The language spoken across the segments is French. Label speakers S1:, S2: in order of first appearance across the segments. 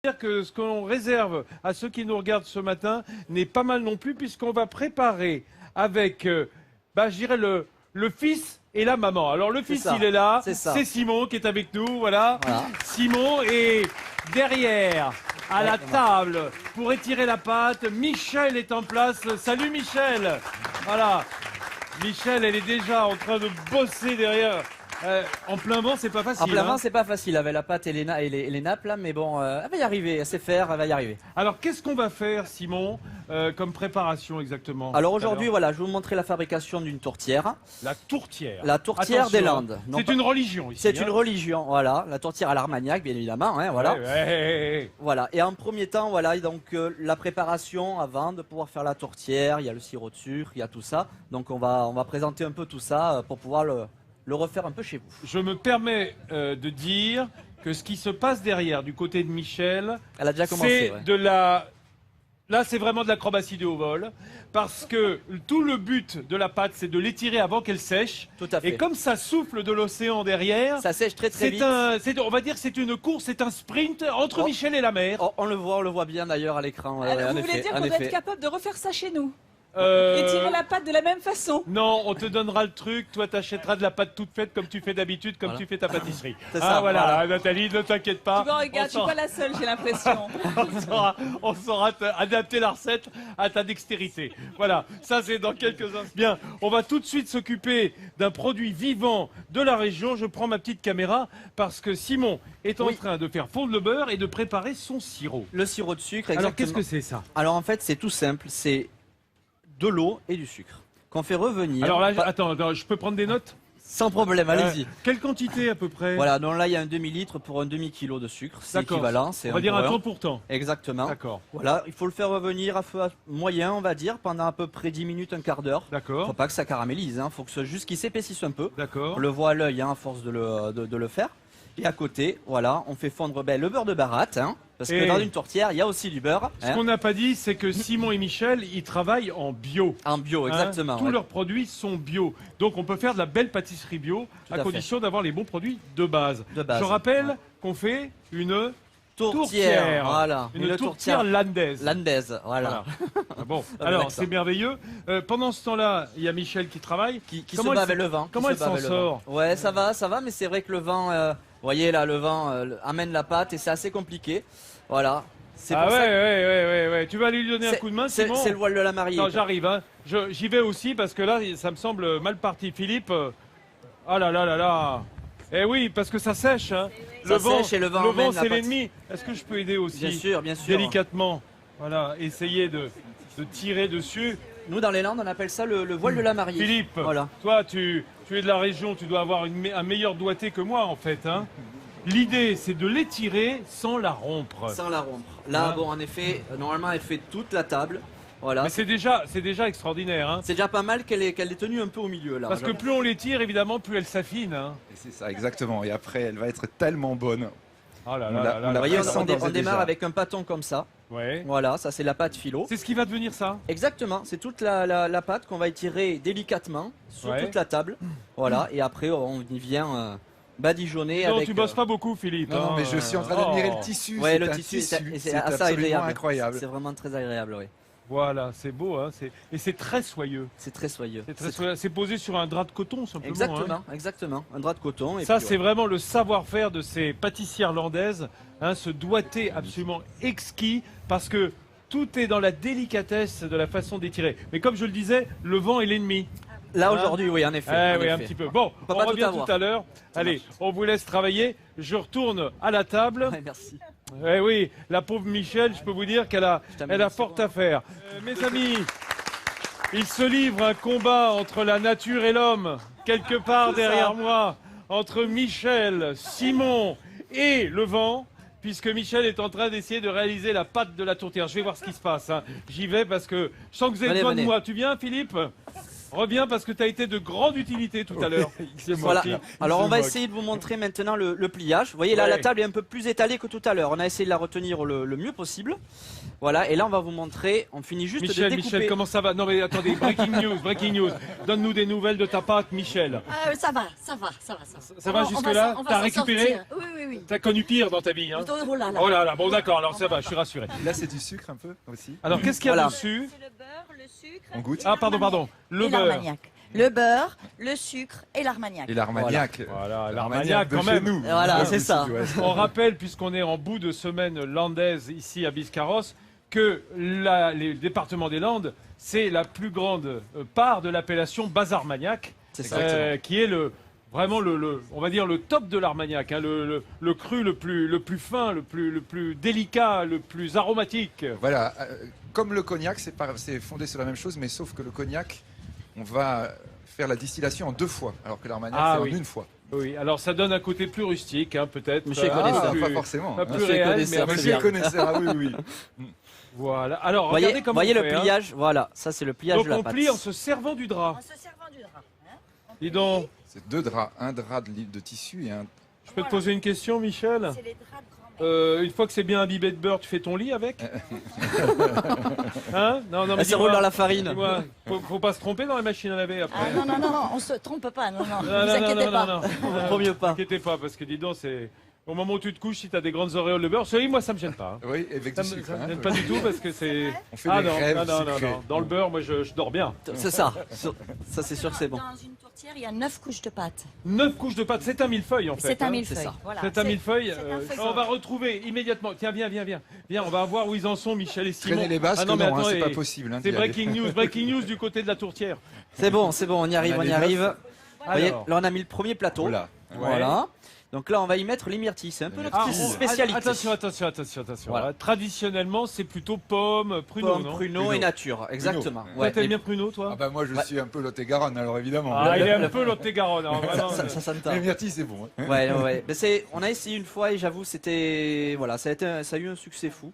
S1: dire que ce qu'on réserve à ceux qui nous regardent ce matin n'est pas mal non plus, puisqu'on va préparer avec, je dirais, le fils et la maman. Alors le fils, il est là, c'est Simon qui est avec nous, voilà. Simon, et derrière, à la table, pour étirer la pâte, Michel est en place. Salut Michel. Voilà, Michel, elle est déjà en train de bosser derrière. En plein vent, c'est pas facile.
S2: En plein vent, c'est pas facile avec la pâte et les nappes là, mais bon, elle va y arriver, elle sait faire, elle va y arriver.
S1: Alors, qu'est-ce qu'on va faire, Simon, comme préparation exactement?
S2: Alors aujourd'hui, voilà, je vais vous montrer la fabrication d'une tourtière.
S1: La tourtière.
S2: La tourtière des Landes.
S1: C'est une religion ici.
S2: C'est une religion, voilà. La tourtière à l'Armagnac, bien évidemment, hein, voilà. Voilà. Et en premier temps, voilà, donc la préparation avant de pouvoir faire la tourtière, il y a le sirop de sucre, il y a tout ça. Donc on va présenter un peu tout ça pour pouvoir le refaire un peu chez vous.
S1: Je me permets de dire que ce qui se passe derrière du côté de Michel,
S2: elle a déjà commencé.
S1: C'est de la... Là, c'est vraiment de l'acrobatie de haut vol, parce que tout le but de la pâte, c'est de l'étirer avant qu'elle sèche.
S2: Tout à fait.
S1: Et comme ça souffle de l'océan derrière,
S2: ça sèche très vite.
S1: On va dire que c'est une course, c'est un sprint entre Michel et la mer.
S2: On le voit bien d'ailleurs à l'écran.
S3: Vous voulez dire qu'on doit être capable de refaire ça chez nous? Et tirer la pâte de la même façon?
S1: Non, on te donnera le truc, toi t'achèteras de la pâte toute faite comme tu fais d'habitude, comme tu fais ta pâtisserie.
S2: C'est ça,
S1: voilà, Nathalie, ne t'inquiète pas.
S3: Tu vois, regarde, tu suis pas la seule, j'ai l'impression.
S1: on saura adapter la recette à ta dextérité. Voilà, ça c'est dans quelques instants. Bien, on va tout de suite s'occuper d'un produit vivant de la région. Je prends ma petite caméra parce que Simon est en train de faire fondre le beurre et de préparer son sirop.
S2: Le sirop de sucre, exactement.
S1: Alors qu'est-ce que c'est ça?
S2: Alors en fait, c'est tout simple, c'est de l'eau et du sucre qu'on fait revenir.
S1: Alors là, attends, je peux prendre des notes?
S2: Sans problème, allez-y.
S1: Quelle quantité à peu près?
S2: Voilà, donc là il y a un demi-litre pour un demi-kilo de sucre, c'est équivalent.
S1: On va dire un temps pour temps.
S2: Exactement.
S1: D'accord.
S2: Voilà, il faut le faire revenir à feu moyen, on va dire, pendant à peu près 10 minutes, un quart d'heure.
S1: D'accord.
S2: Faut pas que ça caramélise, hein. Faut que ce soit juste qu'il s'épaississe un peu.
S1: D'accord.
S2: On le voit à l'œil, hein, à force de le faire. Et à côté, voilà, on fait fondre le beurre de baratte, hein, parce que dans une tourtière, il y a aussi du beurre.
S1: Ce qu'on n'a pas dit, c'est que Simon et Michel, ils travaillent en bio.
S2: En bio, exactement.
S1: Tous leurs produits sont bio. Donc on peut faire de la belle pâtisserie bio, à condition d'avoir les bons produits de base. Je rappelle qu'on fait une tourtière.
S2: Voilà.
S1: Une tourtière landaise.
S2: Landaise, voilà.
S1: Bon, alors c'est merveilleux. Pendant ce temps-là, il y a Michel qui travaille.
S2: Qui se bat avec le vent.
S1: Comment elle s'en sort?
S2: Ouais, ça va, mais c'est vrai que le vent... vous voyez là, le vent amène la pâte et c'est assez compliqué. Voilà.
S1: Ouais. Tu vas aller lui donner un coup de main, Simon?
S2: C'est le voile de la mariée.
S1: Non, j'arrive. Hein. J'y vais aussi parce que là, ça me semble mal parti. Philippe, oh là là là là. Eh oui, parce que ça sèche. Hein.
S2: Le vent,
S1: c'est l'ennemi. Est-ce que je peux aider aussi?
S2: Bien sûr, bien sûr.
S1: Délicatement. Voilà, essayer de tirer dessus.
S2: Nous, dans les Landes, on appelle ça le voile de la mariée.
S1: Philippe,
S2: voilà.
S1: Toi, tu es de la région, tu dois avoir un meilleur doigté que moi, en fait. Hein. L'idée, c'est de l'étirer sans la rompre.
S2: Sans la rompre. Là, bon, en effet, normalement, elle fait toute la table. Voilà.
S1: Mais c'est déjà extraordinaire. Hein.
S2: C'est déjà pas mal qu'elle ait tenue un peu au milieu, là.
S1: Parce que plus on l'étire, évidemment, plus elle s'affine. Hein.
S4: C'est ça, exactement. Et après, elle va être tellement bonne.
S1: Oh là là là.
S2: Vous voyez, on démarre avec un pâton comme ça.
S1: Ouais.
S2: Voilà, ça c'est la pâte philo.
S1: C'est ce qui va devenir ça?
S2: Exactement, c'est toute la pâte qu'on va étirer délicatement sur toute la table. Voilà, et après on y vient badigeonner avec...
S1: Non, tu bosses pas beaucoup, Philippe.
S4: Non, mais je suis en train d'admirer le tissu.
S2: Ouais, le tissu, c'est
S4: absolument incroyable.
S2: C'est vraiment très agréable, oui.
S1: Voilà, c'est beau, hein, et c'est très soyeux.
S2: C'est très soyeux.
S1: C'est posé sur un drap de coton, simplement.
S2: Exactement,
S1: hein.
S2: Exactement, un drap de coton. Et
S1: ça, c'est vraiment le savoir-faire de ces pâtissières landaises, hein, ce doigté absolument exquis, parce que tout est dans la délicatesse de la façon d'étirer. Mais comme je le disais, le vent est l'ennemi.
S2: Là, aujourd'hui, oui, en effet.
S1: Oui, un petit peu. Bon, on revient tout à l'heure. Allez, on vous laisse travailler. Je retourne à la table.
S2: Ouais, merci.
S1: Eh oui, la pauvre Michel, je peux vous dire qu'elle a fort à faire. Mes amis, il se livre un combat entre la nature et l'homme, quelque part derrière moi, entre Michel, Simon et le vent, puisque Michel est en train d'essayer de réaliser la pâte de la tourtière. Je vais voir ce qui se passe. Hein. J'y vais parce que je sens que vous avez besoin de moi. Tu viens, Philippe ? Reviens parce que tu as été de grande utilité tout à l'heure.
S2: Voilà. Alors on va essayer de vous montrer maintenant le pliage. Vous voyez là, la table est un peu plus étalée que tout à l'heure. On a essayé de la retenir le mieux possible. Voilà, et là on va vous montrer, on finit juste de découper.
S1: Michel, comment ça va? Non mais attendez, breaking news. Donne-nous des nouvelles de ta pâte, Michel.
S5: Ça va.
S1: Ça va jusque-là? T'as récupéré?
S5: Oui. oui.
S1: T'as connu pire dans ta vie, hein?
S5: Oh là là.
S1: Oh là là, bon d'accord, alors ça va, je suis rassuré.
S4: Là, c'est du sucre un peu aussi.
S1: Alors, qu'est-ce qu'il y a
S2: Voilà.
S1: dessus?
S5: C'est le beurre, le sucre.
S4: On goûte.
S1: Ah, pardon, le
S5: et
S1: beurre.
S5: l'Armagnac. Le beurre, le sucre et l'Armagnac.
S4: Et l'Armagnac.
S1: Voilà, l'Armagnac
S4: de
S1: quand
S4: chez
S1: même.
S4: nous.
S2: Voilà,
S4: Ouais,
S2: c'est
S4: du
S2: ça.
S4: Sud-Ouest.
S1: On rappelle, puisqu'on est en bout de semaine landaise ici à Biscarrosse, que les départements des Landes, c'est la plus grande part de l'appellation Bas-Armagnac,
S2: C'est ça.
S1: qui est vraiment on va dire le top de l'Armagnac, hein, le cru le plus fin, le plus délicat, le plus aromatique.
S4: Voilà, comme le cognac, c'est fondé sur la même chose, mais sauf que le cognac, on va faire la distillation en 2 fois, alors que l'Armagnac, c'est en 1 fois.
S1: Oui, alors ça donne un côté plus rustique, hein, peut-être.
S2: Monsieur connaisseur.
S4: Pas forcément.
S1: Pas plus
S2: Monsieur
S1: réel,
S2: connaisseur,
S1: mais
S2: c'est
S4: Monsieur
S2: bien.
S4: connaisseur, ah oui, oui.
S1: voilà. Alors, regardez comment
S2: voyez
S1: on
S2: le
S1: fait, hein.
S2: pliage, voilà, ça c'est le pliage
S1: Donc
S2: de la
S1: on
S2: pâte.
S1: plie en se servant du drap.
S5: En se servant du drap. Hein.
S1: Dis donc,
S4: C'est 2 draps, un drap de tissu et un...
S1: je peux te poser une question, Michel?
S5: C'est les draps de grand-mère.
S1: Une fois que c'est bien imbibé de beurre, tu fais ton lit avec? Hein? Non, mais
S2: Elle se
S1: dis-moi,
S2: roule dans la farine.
S1: dis-moi, faut pas se tromper dans la machine à laver après.
S5: Ah non, on se trompe pas, non,
S1: Non,
S5: vous
S1: non,
S5: inquiétez
S1: non,
S5: pas.
S1: non, non.
S2: Vaut mieux pas.
S1: T'inquiétez pas, parce que dis donc, c'est au moment où tu te couches, si t'as des grandes auréoles de beurre, moi ça me gêne pas. Hein.
S4: Oui, avec
S1: Ça
S4: du
S1: me,
S4: sucre.
S1: ça me
S4: hein.
S1: gêne pas du tout parce que c'est.
S4: On fait
S1: Ah
S4: des
S1: non,
S4: rêves
S1: non,
S4: sucrés.
S1: non. Dans le beurre, moi je dors bien.
S2: C'est ça. Ça c'est sûr que c'est bon.
S5: Dans une tourtière, il y a 9 couches de pâte.
S1: 9 couches de pâte, c'est un millefeuille en fait.
S5: C'est un
S1: hein.
S5: millefeuille.
S2: c'est ça.
S5: Voilà.
S1: C'est un millefeuille.
S5: c'est un feuilleton.
S1: On va retrouver immédiatement. Tiens, viens. Viens, on va voir où ils en sont, Michel et Simon.
S4: Traîner les basques,
S1: Ah non, mais
S4: non, hein, c'est
S1: attends,
S4: pas possible. hein,
S1: C'est
S4: d'y aller.
S1: breaking news du côté de la tourtière.
S2: C'est bon, on y arrive,
S4: On a
S2: on y
S4: les
S2: arrive.
S1: Alors.
S2: Vous voyez, là on a mis le premier plateau.
S4: Oula.
S2: Voilà. Donc là on va y mettre les myrtilles, c'est un peu notre spécialité.
S1: Attention.
S2: Voilà.
S1: Traditionnellement, c'est plutôt pomme, pruneau,
S2: Pomme,
S1: non?
S2: pruneau et nature, exactement.
S1: Toi,
S2: Ouais.
S1: t'aimes
S2: Et
S1: bien pruneau, toi?
S4: Ah bah moi je suis un peu Lot-et-Garonne alors évidemment.
S1: Ah, il est un peu Lot-et-Garonne. hein, vraiment.
S2: ça s'entend.
S4: Les myrtilles c'est bon. hein.
S2: Ouais. Mais on a essayé une fois et j'avoue c'était voilà, ça a eu un succès fou.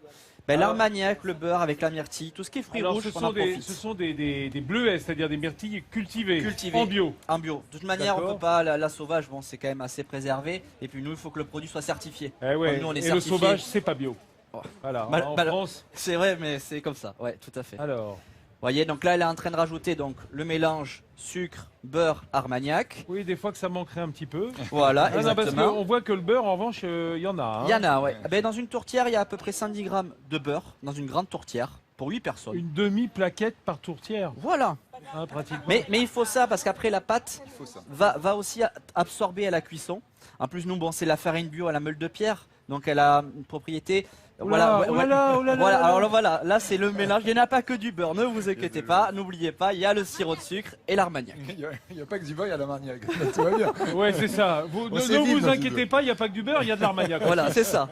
S2: L'Armagnac, le beurre avec la myrtille, tout ce qui est fruits
S1: Alors,
S2: rouges,
S1: ce
S2: on
S1: sont
S2: en profite.
S1: ce sont des bleuets, c'est-à-dire des myrtilles cultivées, en bio.
S2: En bio. De toute manière, on
S1: D'accord.
S2: peut pas la sauvage, bon, c'est quand même assez préservé. Et puis nous, il faut que le produit soit certifié.
S1: Eh ouais.
S2: Comme nous, on est
S1: Et le
S2: certifié.
S1: sauvage, c'est pas bio.
S2: Oh.
S1: Voilà,
S2: Mal-
S1: en
S2: mal-
S1: France.
S2: C'est vrai, mais c'est comme ça. Ouais, tout à fait.
S1: Alors,
S2: Vous voyez, donc là, elle est en train de rajouter donc le mélange sucre, beurre, Armagnac.
S1: oui, des fois que ça manquerait un petit peu.
S2: Voilà,
S1: Ah non, parce
S2: exactement.
S1: qu'on voit que le beurre, en revanche, il y en a. hein.
S2: Il y en a, ouais. Dans une tourtière, il y a à peu près 110 grammes de beurre dans une grande tourtière pour 8 personnes.
S1: Une demi-plaquette par tourtière,
S2: Voilà.
S1: hein, pratiquement.
S2: Mais il faut ça parce qu'après la pâte
S4: Il faut ça.
S2: va aussi absorber à la cuisson. En plus, nous, bon, c'est la farine bio à la meule de pierre, donc elle a une propriété.
S1: Oula, oulala.
S2: Voilà, alors là, voilà, là c'est le mélange. Il n'y en a pas que du beurre, ne vous inquiétez pas, n'oubliez pas, il y a le sirop de sucre et l'Armagnac.
S4: Il n'y a pas que du beurre, il y a l'Armagnac. Tout va bien.
S1: Ouais, c'est ça. Vous,
S4: On
S1: ne
S4: s'évite
S1: vous
S4: dans ce
S1: inquiétez pas, il n'y a pas que du beurre, il y a de l'Armagnac.
S2: Voilà, c'est ça,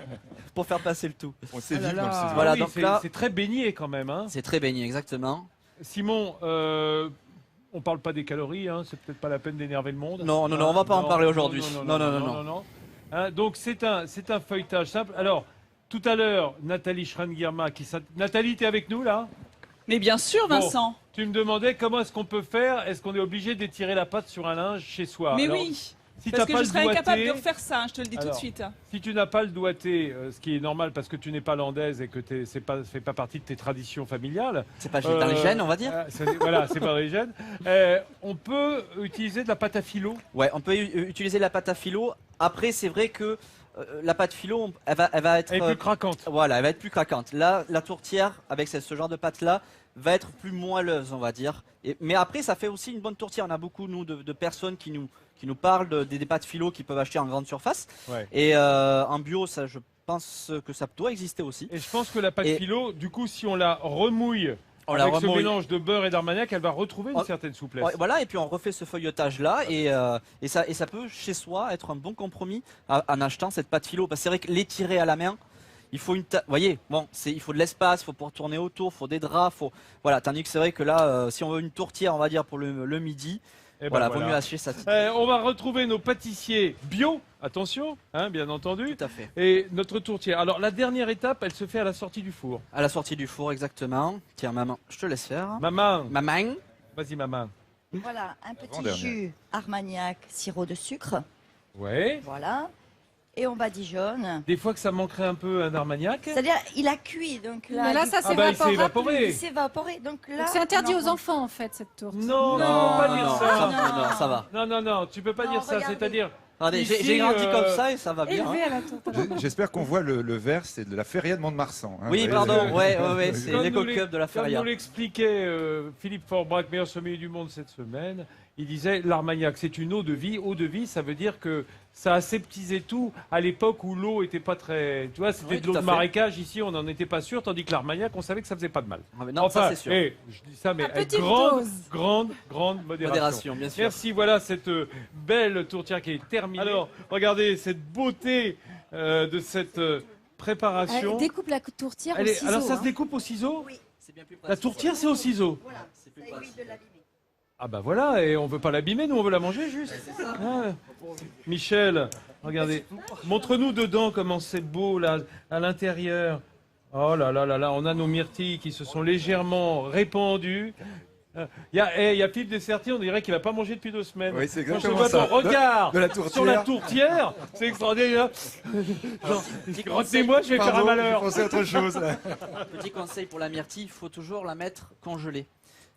S2: pour faire passer le tout.
S4: On s'est
S1: Ah là
S4: vite
S1: là.
S4: dans le studio.
S2: Voilà,
S1: Oui,
S2: donc
S1: c'est
S2: là-
S1: c'est très baigné quand même. Hein.
S2: C'est très baigné, exactement.
S1: Simon, on parle pas des calories, hein, c'est peut-être pas la peine d'énerver le monde.
S2: Non, on va pas en parler aujourd'hui.
S1: Non. Hein, donc c'est un feuilletage simple. Alors, tout à l'heure, Nathalie Schrein-Guirma, Nathalie, tu es avec nous là?
S3: Mais bien sûr,
S1: Bon.
S3: Vincent.
S1: Tu me demandais comment est-ce qu'on peut faire? Est-ce qu'on est obligé d'étirer la pâte sur un linge chez soi?
S3: Mais
S1: Alors,
S3: oui.
S1: si
S3: Parce
S1: t'as
S3: que
S1: pas
S3: je
S1: le
S3: serais incapable de
S1: doigté,
S3: refaire ça, hein, je te le dis tout de
S1: Alors.
S3: suite.
S1: si tu n'as pas le doigté, ce qui est normal parce que tu n'es pas landaise et que ça fait pas partie de tes traditions familiales.
S2: C'est pas dans les gènes, on va dire.
S1: Voilà, c'est pas dans les gènes. On peut utiliser de la pâte à filo.
S2: Ouais, on peut utiliser la pâte à filo. Après, c'est vrai que la pâte filo, elle va être
S1: Elle est plus craquante.
S2: voilà, elle va être plus craquante. Là, la tourtière, avec ce genre de pâte-là, va être plus moelleuse, on va dire. Mais après, ça fait aussi une bonne tourtière. On a beaucoup, nous, de personnes qui nous parlent des pâtes philo qu'ils peuvent acheter en grande surface.
S1: Ouais.
S2: Et en bio, ça, je pense que ça doit exister aussi.
S1: Et je pense que la pâte
S2: Et-
S1: philo, du coup, si on la remouille
S2: On la
S1: avec ce
S2: remouille.
S1: mélange de beurre et d'armagnac, elle va retrouver une
S2: Oh.
S1: certaine souplesse.
S2: Ouais, voilà, et puis on refait ce feuilletage-là, et ça peut, chez soi, être un bon compromis en achetant cette pâte philo. Parce que c'est vrai que l'étirer à la main, il faut vous voyez, bon, il faut de l'espace, il faut pouvoir tourner autour, il faut des draps, voilà. Tandis que c'est vrai que là, si on veut une tourtière, on va dire pour le midi,
S1: Et ben
S2: voilà,
S1: voilà.
S2: vaut mieux acheter ça.
S1: On va retrouver nos pâtissiers bio, attention, hein, bien entendu,
S2: Tout à fait.
S1: et notre tourtière. Alors la dernière étape, elle se fait à la sortie du four.
S2: À la sortie du four, exactement. Tiens, maman, je te laisse faire.
S1: Maman,
S2: Maman.
S1: vas-y maman.
S5: Voilà, un petit
S4: Avant-dernière.
S5: jus Armagnac, sirop de sucre.
S1: Ouais.
S5: Voilà. Et on badigeonne.
S1: Des fois que ça manquerait un peu un armagnac.
S5: C'est-à-dire, il a cuit, donc là.
S6: Mais là,
S5: du-
S6: ça
S1: Ah bah, il s'est
S6: s'évapore.
S1: évaporé.
S5: il s'est évaporé. Donc là.
S6: C'est interdit
S5: on
S6: aux
S5: en-
S6: enfants, en fait, cette tourte.
S1: Non,
S2: Non,
S1: tu peux pas dire
S2: non,
S1: ça.
S2: non, ça va.
S1: Non, tu peux pas
S5: Non,
S1: dire ça.
S5: regardez.
S1: C'est-à-dire,
S2: J'ai grandi comme ça et ça va bien.
S3: Élevé à la tourte.
S4: J'espère qu'on voit le verre, c'est de la feria de Mont-de-Marsan. Hein,
S2: oui, pardon, ouais, c'est l'éco-cup de la feria.
S1: Comme nous l'expliquait Philippe Forbrac, meilleur sommelier du monde cette semaine, il disait l'Armagnac, c'est une eau de vie. Eau de vie, ça veut dire que ça aseptisait tout à l'époque où l'eau était pas très... Tu vois, c'était de l'eau de marécage. Ici, on n'en était pas sûr, tandis que l'Armagnac, on savait que ça faisait pas de mal.
S2: Ah, mais non, enfin, ça, c'est sûr.
S1: Je dis ça, mais avec grande modération.
S2: Bien sûr.
S1: Merci, voilà cette belle tourtière qui est terminée. Alors, regardez cette beauté de cette préparation.
S6: Elle découpe la tourtière au ciseau.
S1: Alors, ça se découpe au ciseau?
S5: Oui.
S2: C'est bien plus pratique.
S1: La tourtière, c'est au ciseau?
S5: Voilà, ça évite de l'abîmer.
S1: Ah bah voilà, et on veut pas l'abîmer, nous on veut la manger juste. Ah. Michel, regardez, montre-nous dedans comment c'est beau là, à l'intérieur. Oh là là là là, on a nos myrtilles qui se sont légèrement répandues. Il y a Philippe Dessertier, on dirait qu'il n'a pas mangé depuis 2 semaines.
S4: Oui, c'est
S1: Quand je
S4: exactement
S1: vois
S4: ça.
S1: ton regard
S4: de la tourtière.
S1: sur la tourtière, c'est extraordinaire. Retenez-moi, je vais faire un malheur.
S4: Pensez à autre chose.
S2: Petit conseil pour la myrtille, il faut toujours la mettre congelée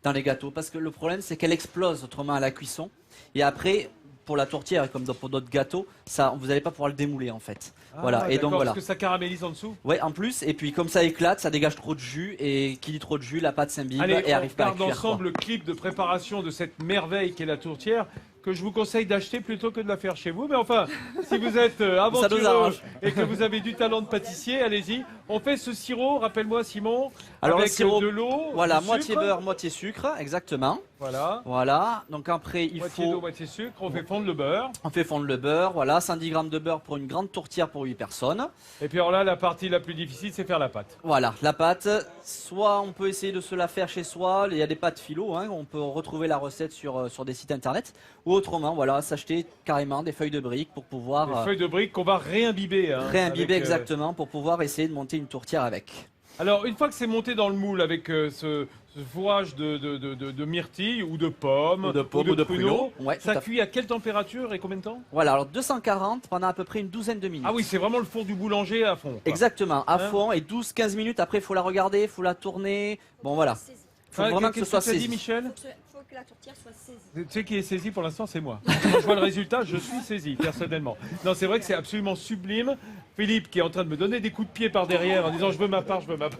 S2: dans les gâteaux, parce que le problème c'est qu'elle explose autrement à la cuisson, et après pour la tourtière et comme pour d'autres gâteaux, ça vous n'allez pas pouvoir le démouler en fait. Voilà, et donc voilà.
S1: Parce que ça caramélise en dessous.
S2: Ouais, en plus, et puis comme ça éclate, ça dégage trop de jus, et qui dit trop de jus, la pâte s'imbibe et arrive pas à cuire.
S1: On regarde ensemble le clip de préparation de cette merveille qu'est la tourtière, que je vous conseille d'acheter plutôt que de la faire chez vous. Mais enfin, si vous êtes aventureux et que vous avez du talent de pâtissier, allez-y. On fait ce sirop, rappelle-moi Simon,
S2: alors,
S1: avec
S2: le sirop,
S1: de l'eau,
S2: voilà,
S1: du
S2: moitié
S1: sucre.
S2: beurre, moitié sucre, exactement.
S1: Voilà.
S2: Voilà, donc après il
S1: Moitié
S2: faut...
S1: d'eau, moitié sucre, on fait fondre le beurre.
S2: On fait fondre le beurre, voilà, 110 g de beurre pour une grande tourtière pour 8 personnes.
S1: Et puis alors là, la partie la plus difficile, c'est faire la pâte.
S2: Voilà, la pâte, soit on peut essayer de se la faire chez soi, il y a des pâtes philo, hein, on peut retrouver la recette sur des sites internet, ou autrement, voilà, s'acheter carrément des feuilles de briques pour pouvoir...
S1: Des feuilles de briques qu'on va réimbiber. Hein,
S2: réimbiber exactement, pour pouvoir essayer de monter une tourtière avec.
S1: Alors, une fois que c'est monté dans le moule avec ce fourrage de myrtille ou de pommes ou de pruneaux,
S2: ouais,
S1: ça cuit à quelle température et combien de temps?
S2: Voilà, alors 240 pendant à peu près une douzaine de minutes.
S1: Ah oui, c'est vraiment le four du boulanger à fond. Quoi.
S2: Exactement, à fond, et 12-15 minutes après, il faut la regarder, il faut la tourner. Bon, voilà. Il faut vraiment que ce soit saisi.
S1: Dit, Michel?
S5: Il faut que la tourtière soit saisie.
S1: Tu sais qui est saisi pour l'instant, c'est moi. Quand je vois le résultat, je suis saisi, personnellement. Non, c'est vrai que c'est absolument sublime. Philippe qui est en train de me donner des coups de pied par derrière en disant je veux ma part, je veux ma part.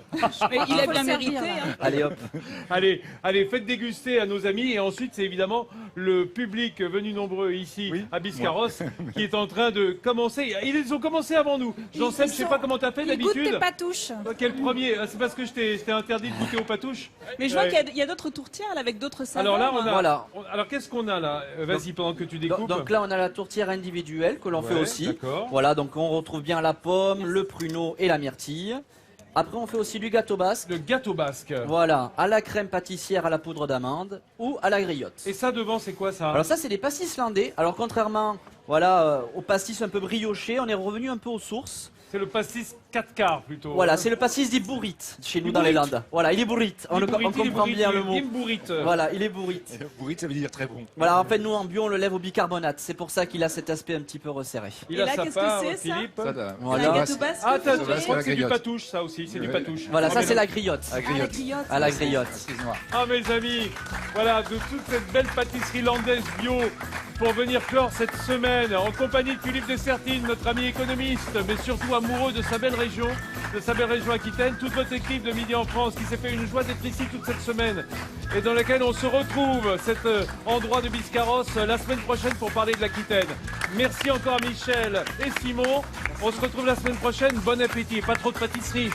S3: Mais il a bien mérité. Hein.
S2: Allez hop.
S1: Allez, faites déguster à nos amis. Et ensuite, c'est évidemment le public venu nombreux ici à Biscarros qui est en train de commencer. Ils ont commencé avant nous. Jean-Seb, je sais pas comment t'as fait d'habitude.
S3: Ils goûtent tes patouches.
S1: Quel premier? C'est parce que je t'ai interdit de goûter aux patouches.
S3: Mais je vois qu'il y a d'autres tourtières là, avec d'autres saveurs.
S1: Alors là,
S2: voilà.
S1: Alors qu'est-ce qu'on a là? Vas-y, pendant que tu découpes.
S2: Donc là, on a la tourtière individuelle que l'on fait aussi. Voilà, donc on retrouve bien la pomme, le pruneau et la myrtille. Après, on fait aussi du gâteau basque.
S1: Le gâteau basque.
S2: Voilà, à la crème pâtissière à la poudre d'amande ou à la griotte.
S1: Et ça, devant, c'est quoi ça?
S2: Alors ça, c'est des pastis islandais. Alors contrairement, voilà, aux pastis un peu briochés, on est revenu un peu aux sources.
S1: C'est le pastis 4 quarts plutôt.
S2: Voilà, c'est le pastis dit bourrite chez nous dans les Landes. Voilà, il est bourrite. On comprend bien le mot. Voilà, il est bourrite.
S4: Bourrite, ça veut dire très bon.
S2: Voilà, en fait, nous en bio, on le lève au bicarbonate. C'est pour ça qu'il a cet aspect un petit peu resserré.
S1: Il a sa part, Philippe.
S2: Voilà.
S1: Ah, je crois que c'est du patouche, ça aussi. C'est du patouche.
S2: Voilà, ça c'est la griotte.
S5: À la griotte.
S2: Excuse-moi.
S1: Ah, mes amis, voilà, de toute cette belle pâtisserie landaise bio pour venir clore cette semaine en compagnie de Philippe Dessertine, notre ami économiste, mais surtout amoureux de sa belle région Aquitaine, toute votre équipe de Midi en France qui s'est fait une joie d'être ici toute cette semaine et dans laquelle on se retrouve cet endroit de Biscarros la semaine prochaine pour parler de l'Aquitaine. Merci encore à Michel et Simon. On se retrouve la semaine prochaine. Bon appétit, pas trop de pâtisserie.